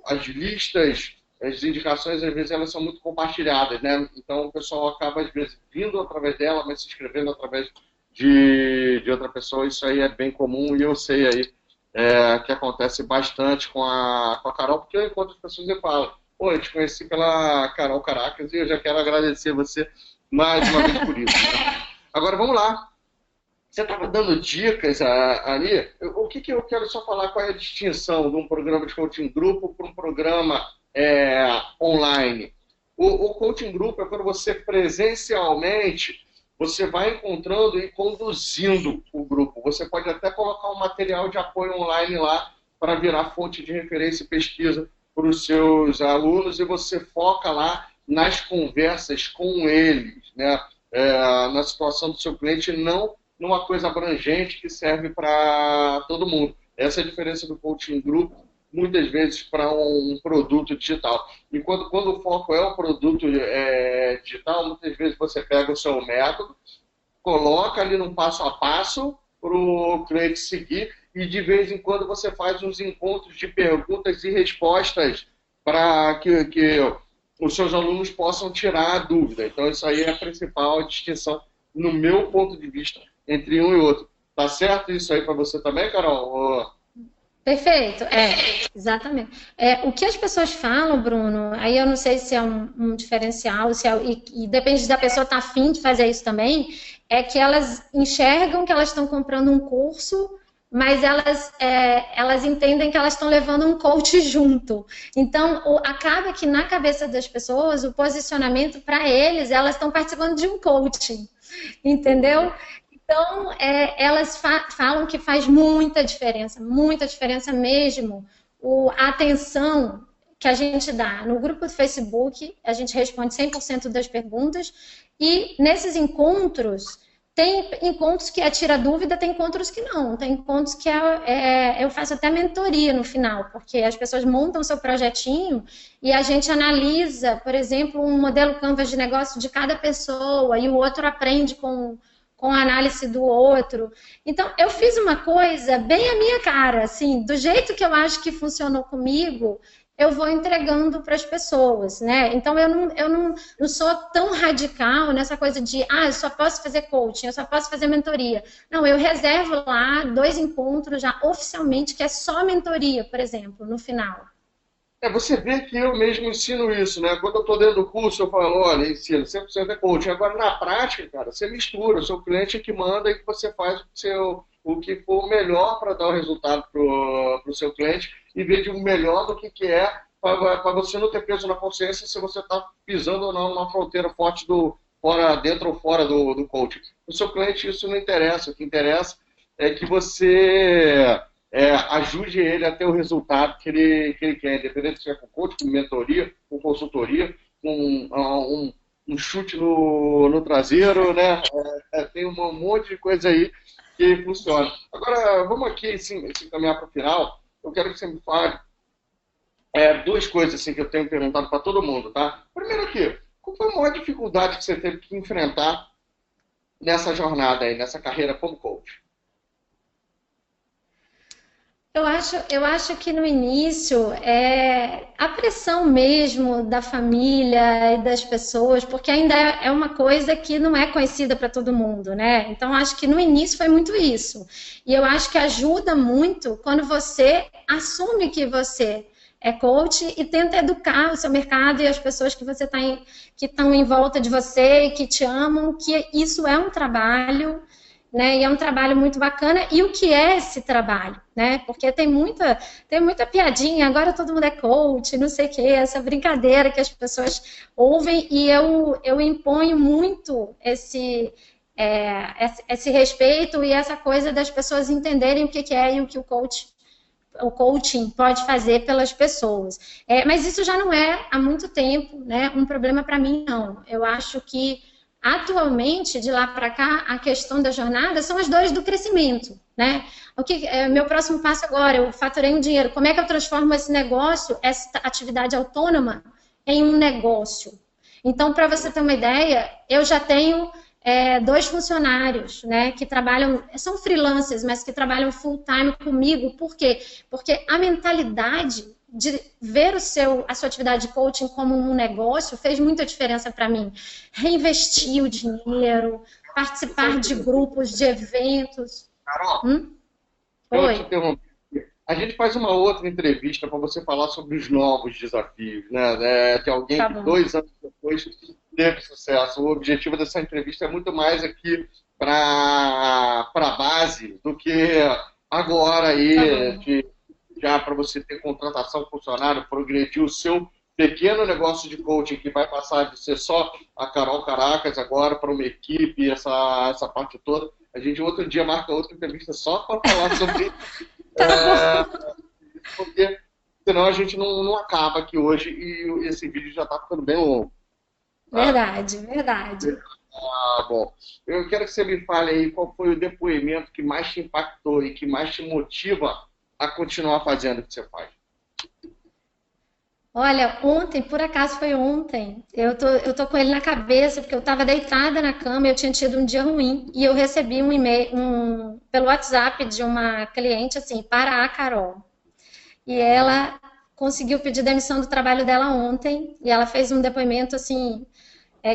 as listas, as indicações, às vezes, elas são muito compartilhadas, né? Então, o pessoal acaba, às vezes, vindo através dela, mas se inscrevendo através de outra pessoa. Isso aí é bem comum e eu sei aí que acontece bastante com a Carol, porque eu encontro as pessoas e falo, Pô, eu te conheci pela Carol Caracas e eu já quero agradecer você mais uma vez por isso. Né? Agora vamos lá. Você estava dando dicas ali. O que eu quero só falar qual é a distinção de um programa de coaching grupo para um programa online? O coaching grupo é quando você presencialmente você vai encontrando e conduzindo o grupo. Você pode até colocar um material de apoio online lá para virar fonte de referência e pesquisa para os seus alunos e você foca lá nas conversas com eles, né? Na situação do seu cliente, não numa coisa abrangente que serve para todo mundo. Essa é a diferença do coaching grupo, muitas vezes, para um produto digital. E quando o foco é o produto digital, muitas vezes você pega o seu método, coloca ali no passo a passo para o cliente seguir e de vez em quando você faz uns encontros de perguntas e respostas para que os seus alunos possam tirar a dúvida. Então, isso aí é a principal distinção, no meu ponto de vista, entre um e outro. Tá certo isso aí para você também, Carol? Perfeito, exatamente. O que as pessoas falam, Bruno, aí eu não sei se é um diferencial, se e depende da pessoa estar afim de fazer isso também, é que elas enxergam que elas estão comprando um curso, mas elas entendem que elas estão levando um coach junto. Então, acaba que na cabeça das pessoas, o posicionamento para elas estão participando de um coaching, entendeu? Então, elas falam que faz muita diferença mesmo, a atenção que a gente dá. No grupo do Facebook, a gente responde 100% das perguntas, e nesses encontros, tem encontros que tira dúvida, tem encontros que não. Tem encontros que eu faço até mentoria no final, porque as pessoas montam seu projetinho e a gente analisa, por exemplo, um modelo Canvas de negócio de cada pessoa, e o outro aprende com a análise do outro. Então, eu fiz uma coisa bem à minha cara, assim, do jeito que eu acho que funcionou comigo, eu vou entregando para as pessoas, né? Então, eu não sou tão radical nessa coisa de, eu só posso fazer coaching, eu só posso fazer mentoria. Não, eu reservo lá 2 encontros já oficialmente, que é só mentoria, por exemplo, no final. Você vê que eu mesmo ensino isso, né? Quando eu estou dentro do curso, eu falo, olha, ensino 100% é coaching. Agora, na prática, cara, você mistura, o seu cliente é que manda e você faz o que for melhor para dar o resultado para o seu cliente, em vez de o melhor do que é para você não ter peso na consciência se você está pisando ou não numa fronteira forte dentro ou fora do coaching. O seu cliente isso não interessa, o que interessa é que você ajude ele a ter o resultado que ele quer, independente se é com coach, com mentoria, com consultoria, com um chute no traseiro, né? Tem um monte de coisa aí que funciona. Agora, vamos aqui, assim, caminhar para o final. Eu quero que você me fale 2 coisas assim, que eu tenho perguntado para todo mundo, tá? Primeiro aqui, qual foi a maior dificuldade que você teve que enfrentar nessa jornada aí, nessa carreira como coach? Eu acho que no início a pressão mesmo da família e das pessoas, porque ainda é uma coisa que não é conhecida para todo mundo, né? Então, acho que no início foi muito isso. E eu acho que ajuda muito quando você assume que você é coach e tenta educar o seu mercado e as pessoas que você que estão em volta de você e que te amam, que isso é um trabalho, né? E é um trabalho muito bacana. E o que é esse trabalho, né? Porque tem muita piadinha, agora todo mundo é coach, não sei o quê, essa brincadeira que as pessoas ouvem, e eu imponho muito esse respeito e essa coisa das pessoas entenderem o que é e o que o coaching pode fazer pelas pessoas. Mas isso já não é há muito tempo, né, um problema para mim, não. Eu acho que atualmente, de lá para cá, a questão da jornada são as dores do crescimento, né? Meu próximo passo agora, eu faturei um dinheiro, como é que eu transformo esse negócio, essa atividade autônoma, em um negócio? Então, para você ter uma ideia, eu já tenho 2 funcionários, né, que trabalham, são freelancers, mas que trabalham full time comigo. Por quê? Porque a mentalidade de ver a sua atividade de coaching como um negócio fez muita diferença para mim. Reinvestir o dinheiro, participar de grupos, de eventos. Carol, eu te interrompi. A gente faz uma outra entrevista para você falar sobre os novos desafios, né? Tem alguém Tá que bom. 2 anos depois teve sucesso. O objetivo dessa entrevista é muito mais aqui para a base do que agora Tá aí, bom. já para você ter contratação funcionário, progredir o seu pequeno negócio de coaching, que vai passar de ser só a Carol Caracas agora para uma equipe, essa parte toda. A gente outro dia marca outra entrevista só para falar sobre Tá bom. porque senão a gente não acaba aqui hoje e esse vídeo já está ficando bem longo. Tá? Verdade, verdade. Bom. Eu quero que você me fale aí qual foi o depoimento que mais te impactou e que mais te motiva a continuar fazendo o que você faz. Olha, ontem, por acaso foi ontem, eu tô com ele na cabeça, porque eu estava deitada na cama, eu tinha tido um dia ruim, e eu recebi um e-mail, pelo WhatsApp de uma cliente, assim, para a Carol. E ela conseguiu pedir demissão do trabalho dela ontem, e ela fez um depoimento, assim,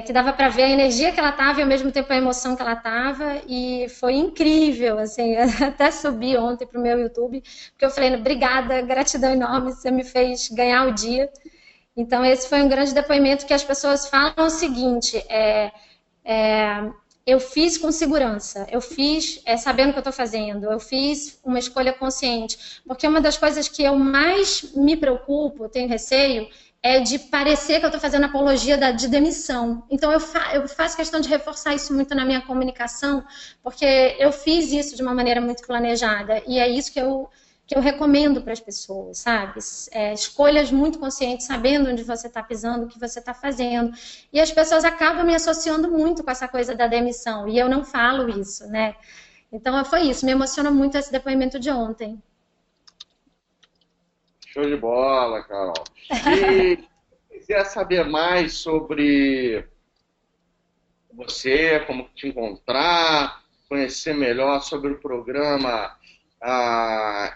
que dava para ver a energia que ela estava e ao mesmo tempo a emoção que ela estava, e foi incrível, assim, até subi ontem para o meu YouTube, porque eu falei, obrigada, gratidão enorme, você me fez ganhar o dia. Então esse foi um grande depoimento que as pessoas falam o seguinte, eu fiz com segurança, eu fiz sabendo o que eu estou fazendo, eu fiz uma escolha consciente, porque uma das coisas que eu mais me preocupo, tenho receio, é de parecer que eu estou fazendo apologia de demissão. Então, eu faço questão de reforçar isso muito na minha comunicação, porque eu fiz isso de uma maneira muito planejada, e é isso que eu recomendo para as pessoas, sabe? Escolhas muito conscientes, sabendo onde você está pisando, o que você está fazendo. E as pessoas acabam me associando muito com essa coisa da demissão, e eu não falo isso, né? Então, foi isso. Me emociona muito esse depoimento de ontem. Show de bola, Carol. E se quiser saber mais sobre você, como te encontrar, conhecer melhor sobre o programa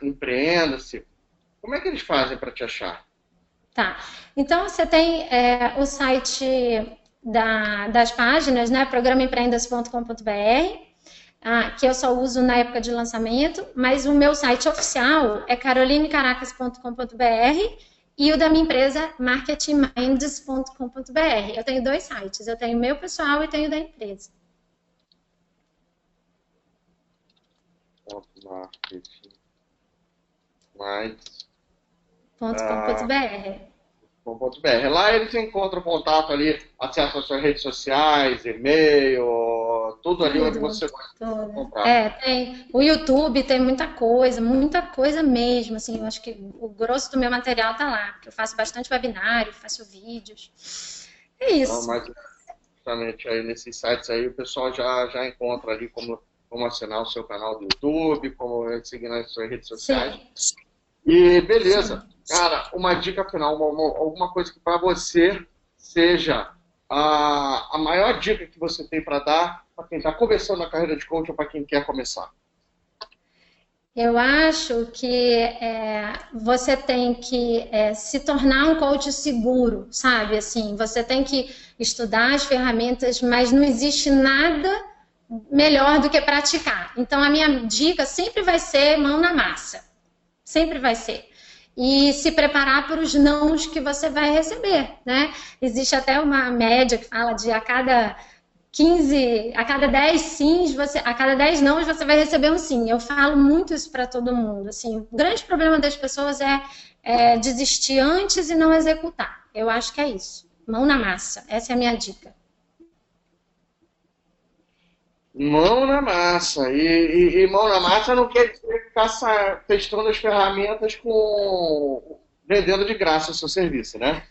Empreenda-se, como é que eles fazem para te achar? Tá. Então, você tem o site das páginas, né? programaempreendas.com.br, que eu só uso na época de lançamento, mas o meu site oficial é carolinecaracas.com.br e o da minha empresa, marketingminds.com.br. Eu tenho 2 sites, eu tenho o meu pessoal e tenho o da empresa. Marketingminds.com.br. Lá eles encontram contato ali, acesso às suas redes sociais, e-mail, tudo ali onde você vai comprar. Tem o YouTube, tem muita coisa mesmo, assim, eu acho que o grosso do meu material tá lá, porque eu faço bastante webinário, faço vídeos, é isso. Então, mas justamente aí nesses sites aí o pessoal já encontra ali como assinar o seu canal do YouTube, como seguir nas suas redes sociais. Sim. E beleza. Sim. Cara, uma dica final, alguma coisa que para você seja a maior dica que você tem para dar para quem está começando a carreira de coach ou para quem quer começar. Eu acho que você tem que se tornar um coach seguro, sabe? Assim, você tem que estudar as ferramentas, mas não existe nada melhor do que praticar. Então, a minha dica sempre vai ser mão na massa. Sempre vai ser. E se preparar para os nãos que você vai receber, né? Existe até uma média que fala de a cada 10 sims, a cada 10 nãos você vai receber um sim. Eu falo muito isso para todo mundo. Assim, o grande problema das pessoas é desistir antes e não executar. Eu acho que é isso. Mão na massa. Essa é a minha dica. Mão na massa. E mão na massa não quer dizer ficar testando as ferramentas vendendo de graça o seu serviço, né?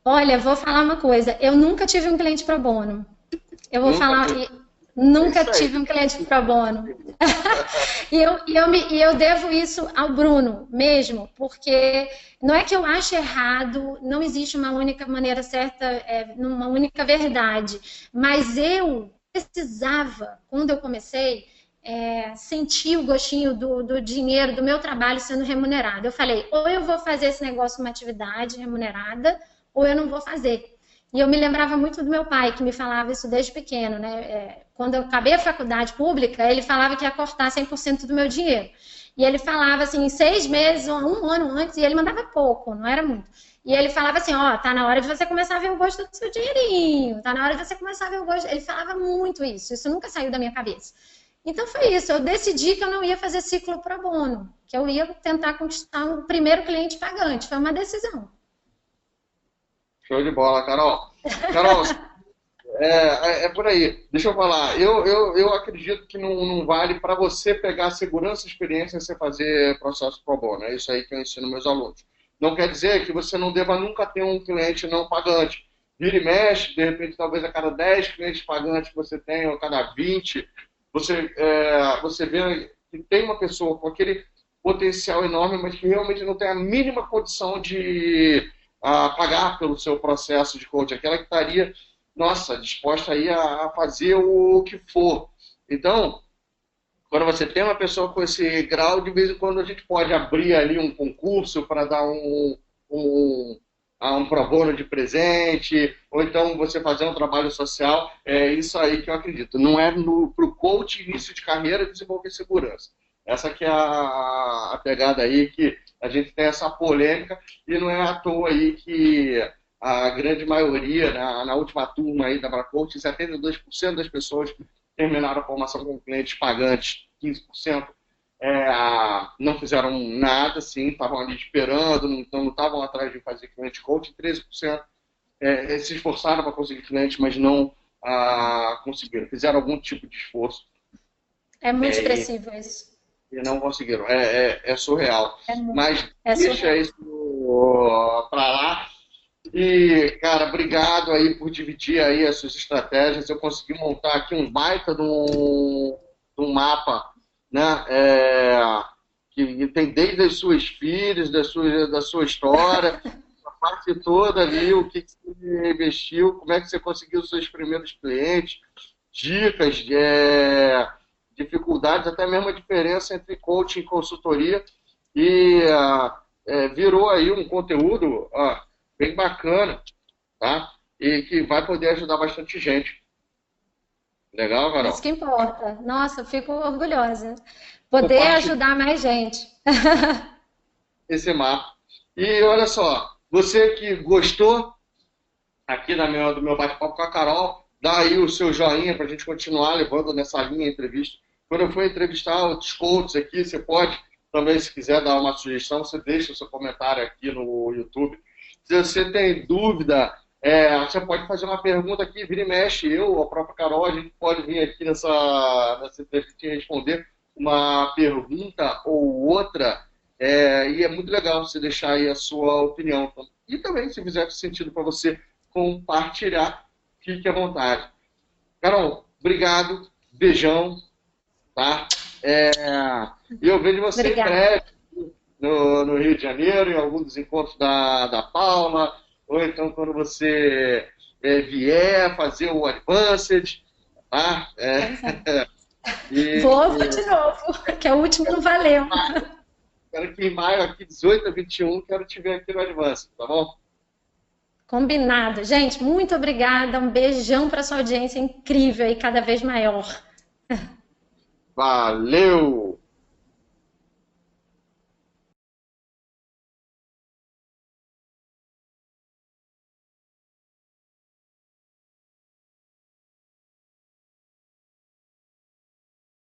Olha, vou falar uma coisa. Eu nunca tive um cliente pro bono. Eu vou falar... Nunca tive um cliente pro bono. e eu devo isso ao Bruno mesmo, porque não é que eu acho errado, não existe uma única maneira certa, uma única verdade, mas eu precisava, quando eu comecei, sentir o gostinho do dinheiro, do meu trabalho sendo remunerado. Eu falei, ou eu vou fazer esse negócio uma atividade remunerada, ou eu não vou fazer. E eu me lembrava muito do meu pai, que me falava isso desde pequeno, né? Quando eu acabei a faculdade pública, ele falava que ia cortar 100% do meu dinheiro. E ele falava assim, em 6 meses, um ano antes, e ele mandava pouco, não era muito. E ele falava assim, ó, tá na hora de você começar a ver o gosto do seu dinheirinho, tá na hora de você começar a ver o gosto. Ele falava muito isso nunca saiu da minha cabeça. Então foi isso, eu decidi que eu não ia fazer ciclo pro bono, que eu ia tentar conquistar o primeiro cliente pagante, foi uma decisão. Show de bola, Carol. Carol, é por aí. Deixa eu falar. Eu acredito que não vale para você pegar segurança e experiência e você fazer processo pro bono. É isso aí que eu ensino meus alunos. Não quer dizer que você não deva nunca ter um cliente não pagante. Vira e mexe, de repente, talvez a cada 10 clientes pagantes que você tem, ou a cada 20, você vê que tem uma pessoa com aquele potencial enorme, mas que realmente não tem a mínima condição de pagar pelo seu processo de coaching. Aquela que estaria, nossa, disposta aí a fazer o que for. Então, quando você tem uma pessoa com esse grau, de vez em quando a gente pode abrir ali um concurso para dar um pro bono de presente, ou então você fazer um trabalho social. É isso aí que eu acredito. Não é para o coach início de carreira desenvolver segurança. Essa que é a pegada aí, que a gente tem essa polêmica, e não é à toa aí que a grande maioria, na última turma aí da Bracoach, 72% das pessoas terminaram a formação com clientes pagantes, 15% não fizeram nada, sim, estavam ali esperando, não estavam atrás de fazer cliente coaching, 13% se esforçaram para conseguir clientes, mas não conseguiram, fizeram algum tipo de esforço. É muito expressivo isso. E não conseguiram, é surreal. Mas deixa surreal. Isso para lá. E, cara, obrigado aí por dividir aí as suas estratégias. Eu consegui montar aqui um baita de um mapa, né? Que tem desde as suas filhas, da sua história, a parte toda ali, o que você investiu, como é que você conseguiu os seus primeiros clientes, dicas, dificuldades, até mesmo a diferença entre coaching e consultoria. E virou aí um conteúdo bem bacana, tá? E que vai poder ajudar bastante gente. Legal, Carol? Isso que importa. Nossa, eu fico orgulhosa. Poder ajudar mais gente. Esse mapa. E olha só, você que gostou aqui do meu bate-papo com a Carol, dá aí o seu joinha para a gente continuar levando nessa linha de entrevista. Quando eu for entrevistar outros coaches aqui, você pode também, se quiser dar uma sugestão, você deixa o seu comentário aqui no YouTube. Se você tem dúvida, você pode fazer uma pergunta aqui, vira e mexe, eu, a própria Carol, a gente pode vir aqui nessa entrevista e responder uma pergunta ou outra, e é muito legal você deixar aí a sua opinião. E também, se fizer sentido para você compartilhar, fique à vontade. Carol, obrigado, beijão, tá? E eu vejo você em breve no Rio de Janeiro, em algum dos encontros da Paula, ou então quando você vier fazer o Advanced, tá? Vou de novo, que o último não valeu. Quero que em maio, aqui 18 a 21, quero te ver aqui no Advanced, tá bom? Combinado. Gente, muito obrigada. Um beijão para sua audiência incrível e cada vez maior. Valeu!